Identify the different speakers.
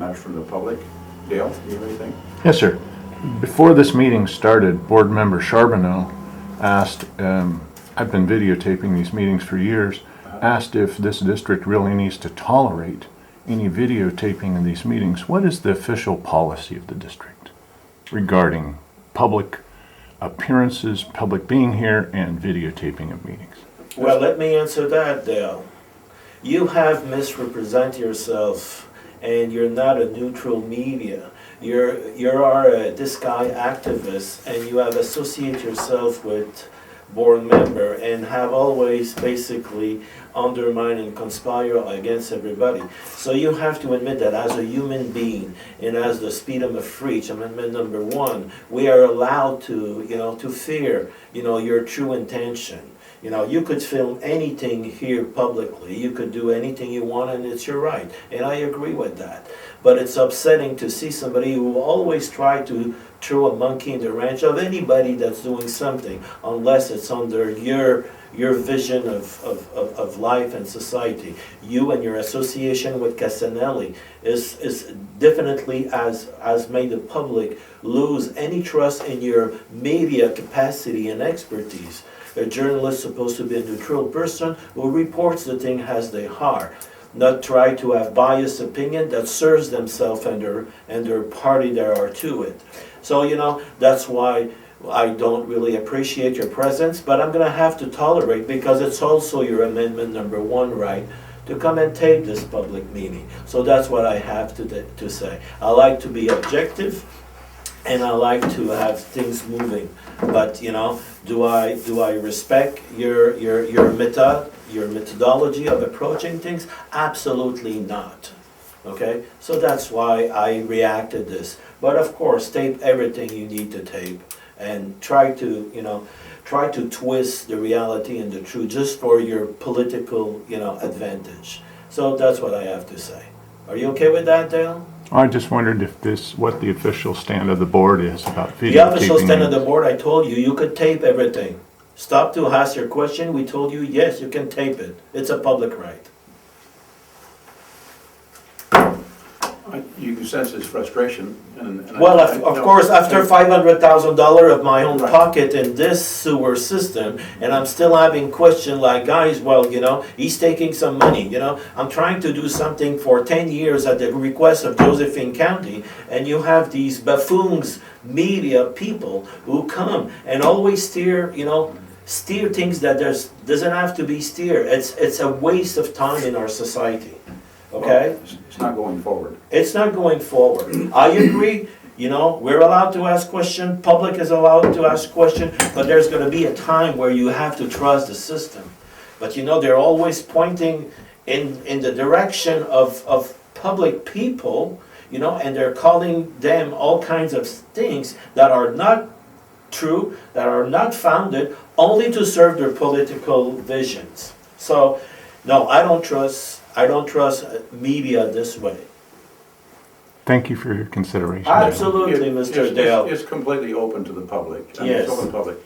Speaker 1: have from the public. Dale, do you have anything?
Speaker 2: Yes, sir. Before this meeting started, Board Member Charbonneau asked, I've been videotaping these meetings for years, asked if this district really needs to tolerate any videotaping in these meetings. What is the official policy of the district regarding public appearances, public being here, and videotaping of meetings?
Speaker 3: Well, let me answer that, Dale. You have misrepresented yourself, and you're not a neutral media. You are a this guy activist, and you have associated yourself with board member and have always basically undermined and conspired against everybody. So you have to admit that as a human being and as the freedom of speech, Amendment number 1, we are allowed to, to fear, your true intention. You could film anything here publicly. You could do anything you want, and it's your right. And I agree with that. But it's upsetting to see somebody who always try to throw a monkey in the wrench of anybody that's doing something, unless it's under your vision of life and society. You and your association with Casanelli is definitely has made the public lose any trust in your media capacity and expertise. A journalist is supposed to be a neutral person who reports the thing as they are, not try to have biased opinion that serves themselves and their party there are to it. So, that's why I don't really appreciate your presence, but I'm going to have to tolerate, because it's also your Amendment number 1 right to come and tape this public meeting. So that's what I have to say. I like to be objective, and I like to have things moving. But do I respect your methodology of approaching things? Absolutely not. Okay, so that's why I reacted this. But of course, tape everything you need to tape, and try to twist the reality and the truth just for your political advantage. So that's what I have to say. Are you okay with that, Dale?
Speaker 2: I just wondered if what the official stand of the board is about videotaping.
Speaker 3: The official stand of the board, I told you, you could tape everything. Stop to ask your question. We told you, yes, you can tape it. It's a public right.
Speaker 1: You can sense his frustration.
Speaker 3: Well, of course, after $500,000 of my own pocket in this sewer system, and I'm still having questions like, guys, well, he's taking some money. I'm trying to do something for 10 years at the request of Josephine County, and you have these buffoons, media people who come and always steer things that doesn't have to be steered. It's a waste of time in our society. Okay?
Speaker 1: Well, it's not going forward.
Speaker 3: It's not going forward. I agree, we're allowed to ask questions, public is allowed to ask questions, but there's going to be a time where you have to trust the system. But they're always pointing in the direction of public people, and they're calling them all kinds of things that are not true, that are not founded, only to serve their political visions. So, no, I don't trust media this way.
Speaker 2: Thank you for your consideration.
Speaker 3: Absolutely, Mr. Dale.
Speaker 1: It's completely open to the public.
Speaker 3: Yes.
Speaker 1: It's open to the public.